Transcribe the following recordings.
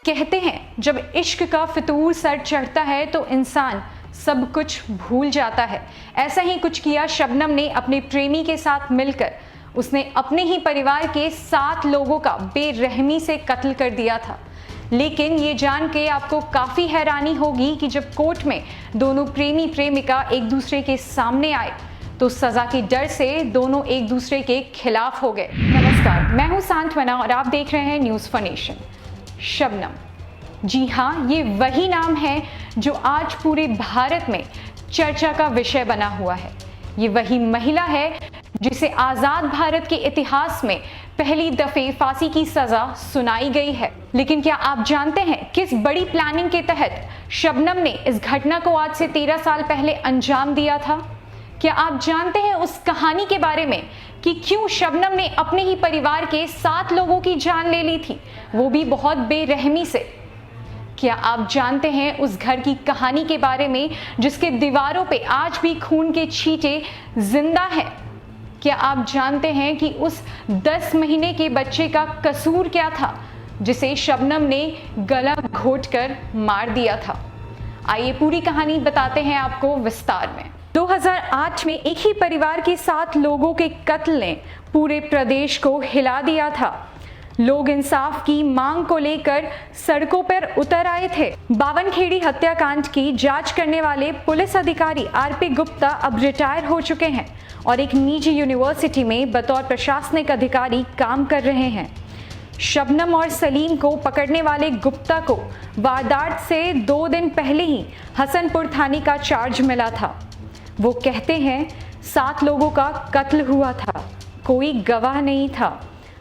कहते हैं जब इश्क का फितूर सर चढ़ता है तो इंसान सब कुछ भूल जाता है। ऐसा ही कुछ किया शबनम ने अपने प्रेमी के साथ मिलकर। उसने अपने ही परिवार के 7 लोगों का बेरहमी से कत्ल कर दिया था। लेकिन ये जान के आपको काफ़ी हैरानी होगी कि जब कोर्ट में दोनों प्रेमी प्रेमिका एक दूसरे के सामने आए तो सज़ा के डर से दोनों एक दूसरे के खिलाफ हो गए। नमस्कार, मैं हूँ सांत्वना और आप देख रहे हैं न्यूज़ फॉर नेशन। शबनम, जी हाँ, ये वही नाम है जो आज पूरे भारत में चर्चा का विषय बना हुआ है। ये वही महिला है जिसे आज़ाद भारत के इतिहास में पहली दफ़े फांसी की सज़ा सुनाई गई है। लेकिन क्या आप जानते हैं किस बड़ी प्लानिंग के तहत शबनम ने इस घटना को आज से 13 साल पहले अंजाम दिया था? क्या आप जानते हैं उस कहानी के बारे में कि क्यों शबनम ने अपने ही परिवार के 7 लोगों की जान ले ली थी, वो भी बहुत बेरहमी से? क्या आप जानते हैं उस घर की कहानी के बारे में जिसके दीवारों पे आज भी खून के छींटे जिंदा हैं? क्या आप जानते हैं कि उस 10 महीने के बच्चे का कसूर क्या था जिसे शबनम ने गला घोंटकर मार दिया था? आइए पूरी कहानी बताते हैं आपको विस्तार में। 2008 में एक ही परिवार के 7 लोगों के कत्ल ने पूरे प्रदेश को हिला दिया था। लोग इंसाफ की मांग को लेकर सड़कों पर उतर आए थे। बावनखेड़ी हत्याकांड की जांच करने वाले पुलिस अधिकारी आरपी गुप्ता अब रिटायर हो चुके हैं और एक निजी यूनिवर्सिटी में बतौर प्रशासनिक अधिकारी काम कर रहे हैं। शबनम और सलीम को पकड़ने वाले गुप्ता को वारदात से 2 दिन पहले ही हसनपुर थाने का चार्ज मिला था। वो कहते हैं 7 लोगों का कत्ल हुआ था, कोई गवाह नहीं था,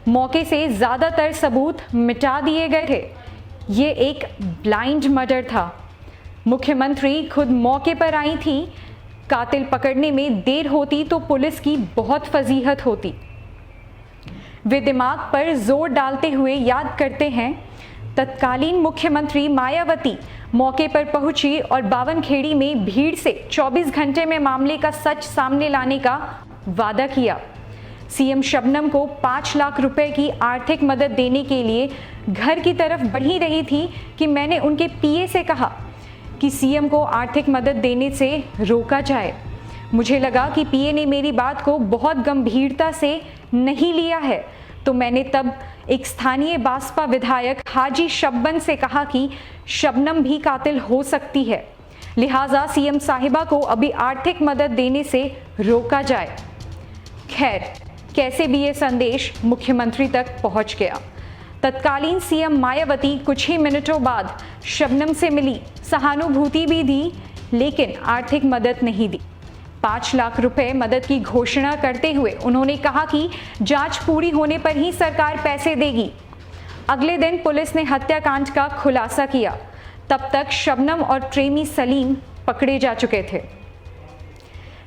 मौके से ज़्यादातर सबूत मिटा दिए गए थे। ये एक ब्लाइंड मर्डर था। मुख्यमंत्री खुद मौके पर आई थी। कातिल पकड़ने में देर होती तो पुलिस की बहुत फजीहत होती। वे दिमाग पर जोर डालते हुए याद करते हैं, तत्कालीन मुख्यमंत्री मायावती मौके पर पहुंची और बावनखेड़ी में भीड़ से 24 घंटे में मामले का सच सामने लाने का वादा किया। सीएम शबनम को 5 लाख रुपए की आर्थिक मदद देने के लिए घर की तरफ बढ़ी रही थी कि मैंने उनके पीए से कहा कि सीएम को आर्थिक मदद देने से रोका जाए। मुझे लगा कि पीए ने मेरी बात को बहुत गंभीरता से नहीं लिया है, तो मैंने तब एक स्थानीय बासपा विधायक हाजी शब्बन से कहा कि शबनम भी कातिल हो सकती है, लिहाजा सीएम साहिबा को अभी आर्थिक मदद देने से रोका जाए। खैर, कैसे भी ये संदेश मुख्यमंत्री तक पहुंच गया। तत्कालीन सीएम मायावती कुछ ही मिनटों बाद शबनम से मिली, सहानुभूति भी दी, लेकिन आर्थिक मदद नहीं दी। 5 लाख रुपए मदद की घोषणा करते हुए उन्होंने कहा कि जांच पूरी होने पर ही सरकार पैसे देगी। अगले दिन पुलिस ने हत्याकांड का खुलासा किया। तब तक शबनम और प्रेमी सलीम पकड़े जा चुके थे।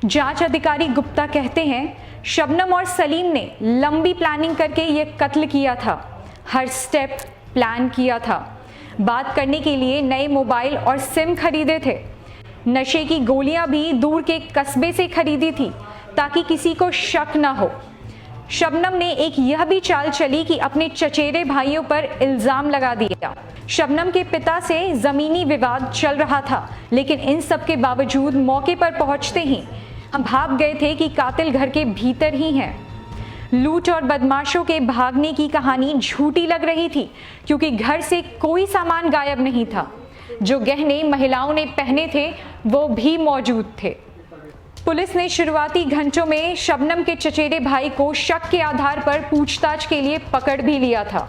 जांच अधिकारी गुप्ता कहते हैं, शबनम और सलीम ने लंबी प्लानिंग करके ये कत्ल किया था। हर स्टेप प्लान किया था। बात करने के लिए नए मोबाइल और सिम खरीदे थे। नशे की गोलियां भी दूर के कस्बे से खरीदी थी ताकि किसी को शक ना हो। शबनम ने एक यह भी चाल चली कि अपने चचेरे भाइयों पर इल्जाम लगा दिया। शबनम के पिता से जमीनी विवाद चल रहा था, लेकिन इन सब के बावजूद मौके पर पहुंचते ही हम भाग गए थे कि कातिल घर के भीतर ही हैं। लूट और बदमाशों के भागने की कहानी झूठी लग रही थी क्योंकि घर से कोई सामान गायब नहीं था। जो गहने महिलाओं ने पहने थे वो भी मौजूद थे। पुलिस ने शुरुआती घंटों में शबनम के चचेरे भाई को शक के आधार पर पूछताछ के लिए पकड़ भी लिया था।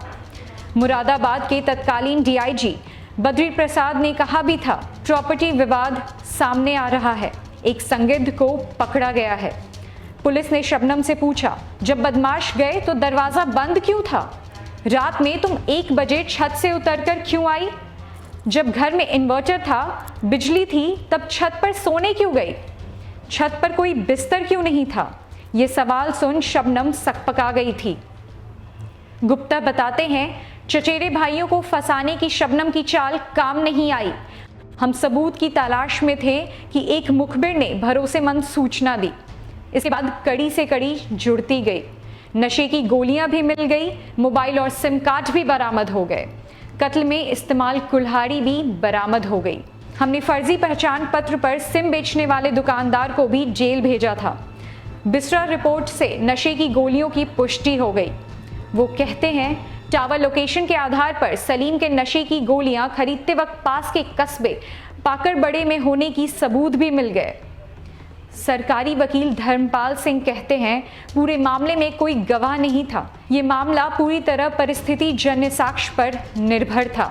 मुरादाबाद के तत्कालीन डीआईजी बद्री प्रसाद ने कहा भी था, प्रॉपर्टी विवाद सामने आ रहा है, एक संदिग्ध को पकड़ा गया है। पुलिस ने शबनम से पूछा, जब बदमाश गए तो दरवाजा बंद क्यों था? रात में तुम 1 बजे छत से उतरकर क्यों आई? जब घर में इन्वर्टर था, बिजली थी, तब छत पर सोने क्यों गई? छत पर कोई बिस्तर क्यों नहीं था? ये सवाल सुन शबनम सकपका गई थी। गुप्ता बताते हैं, चचेरे भाइयों को फंसाने की शबनम की चाल काम नहीं आई। हम सबूत की तलाश में थे कि एक मुखबिर ने भरोसेमंद सूचना दी। इसके बाद कड़ी से कड़ी जुड़ती गई। नशे की गोलियां भी मिल गई, मोबाइल और सिम कार्ड भी बरामद हो गए। कत्ल में इस्तेमाल कुल्हाड़ी भी बरामद हो गई। हमने फर्जी पहचान पत्र पर सिम बेचने वाले दुकानदार को भी जेल भेजा था। बिसरा रिपोर्ट से नशे की गोलियों की पुष्टि हो गई। वो कहते हैं, टावर लोकेशन के आधार पर सलीम के नशे की गोलियां खरीदते वक्त पास के कस्बे पाकड़बड़े में होने की सबूत भी मिल गए। सरकारी वकील धर्मपाल सिंह कहते हैं, पूरे मामले में कोई गवाह नहीं था। ये मामला पूरी तरह परिस्थिति जन्य साक्ष्य पर निर्भर था।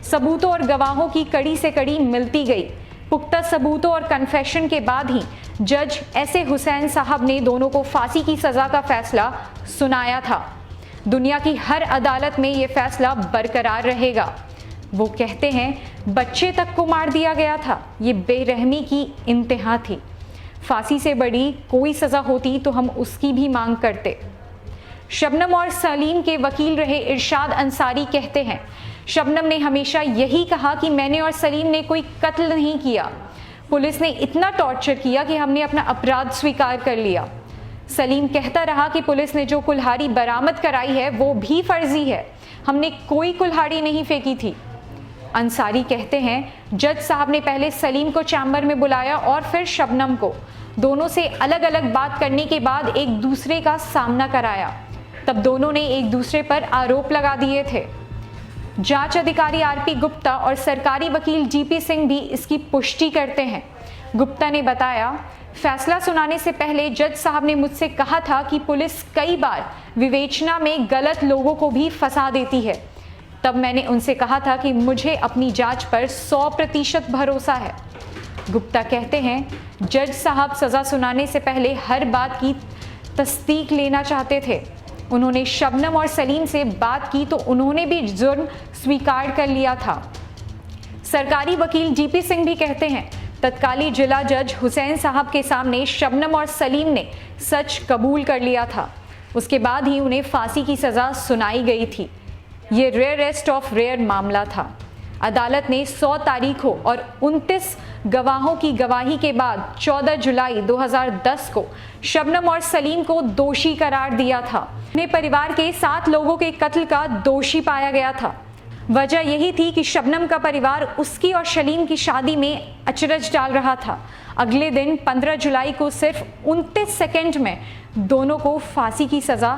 सबूतों और गवाहों की कड़ी से कड़ी मिलती गई। पुख्ता सबूतों और कन्फेशन के बाद ही जज एस.ए. हुसैन साहब ने दोनों को फांसी की सजा का फैसला सुनाया था। दुनिया की हर अदालत में ये फैसला बरकरार रहेगा। वो कहते हैं, बच्चे तक को मार दिया गया था। ये बेरहमी की इंतहा थी। फांसी से बड़ी कोई सजा होती तो हम उसकी भी मांग करते। शबनम और सलीम के वकील रहे इरशाद अंसारी कहते हैं, शबनम ने हमेशा यही कहा कि मैंने और सलीम ने कोई कत्ल नहीं किया। पुलिस ने इतना टॉर्चर किया कि हमने अपना अपराध स्वीकार कर लिया। सलीम कहता रहा कि पुलिस ने जो कुल्हाड़ी बरामद कराई है वो भी फर्जी है। हमने कोई कुल्हाड़ी नहीं फेंकी थी। अंसारी कहते हैं, जज साहब ने पहले सलीम को चैम्बर में बुलाया और फिर शबनम को। दोनों से अलग अलग बात करने के बाद एक दूसरे का सामना कराया। तब दोनों ने एक दूसरे पर आरोप लगा दिए थे। जांच अधिकारी आर.पी. गुप्ता और सरकारी वकील जी.पी. सिंह भी इसकी पुष्टि करते हैं। गुप्ता ने बताया, फैसला सुनाने से पहले जज साहब ने मुझसे कहा था कि पुलिस कई बार विवेचना में गलत लोगों को भी फंसा देती है। तब मैंने उनसे कहा था कि मुझे अपनी जांच पर 100% भरोसा है। गुप्ता कहते हैं, जज साहब सजा सुनाने से पहले हर बात की तस्दीक लेना चाहते थे। उन्होंने शबनम और सलीम से बात की तो उन्होंने भी जुर्म स्वीकार कर लिया था। सरकारी वकील जी.पी. सिंह भी कहते हैं, तत्कालीन जिला जज हुसैन साहब के सामने शबनम और सलीम ने सच कबूल कर लिया था। उसके बाद ही उन्हें फांसी की सजा सुनाई गई थी। ये रेयरेस्ट ऑफ रेयर मामला था। अदालत ने 100 तारीखों और 29 गवाहों की गवाही के बाद 14 जुलाई 2010 को शबनम और सलीम को दोषी करार दिया था। उन्हें परिवार के 7 लोगों के कत्ल का दोषी पाया गया था। वजह यही थी कि शबनम का परिवार उसकी और सलीम की शादी में अचरज डाल रहा था। अगले दिन 15 जुलाई को सिर्फ 29 सेकंड में दोनों को फांसी की सजा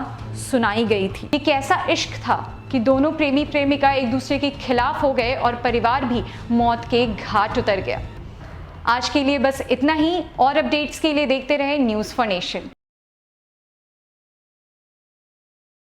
सुनाई गई थी। एक ऐसा इश्क था कि दोनों प्रेमी प्रेमिका एक दूसरे के खिलाफ हो गए और परिवार भी मौत के घाट उतर गया। आज के लिए बस इतना ही। और अपडेट्स के लिए देखते रहे न्यूज़ फॉर नेशन।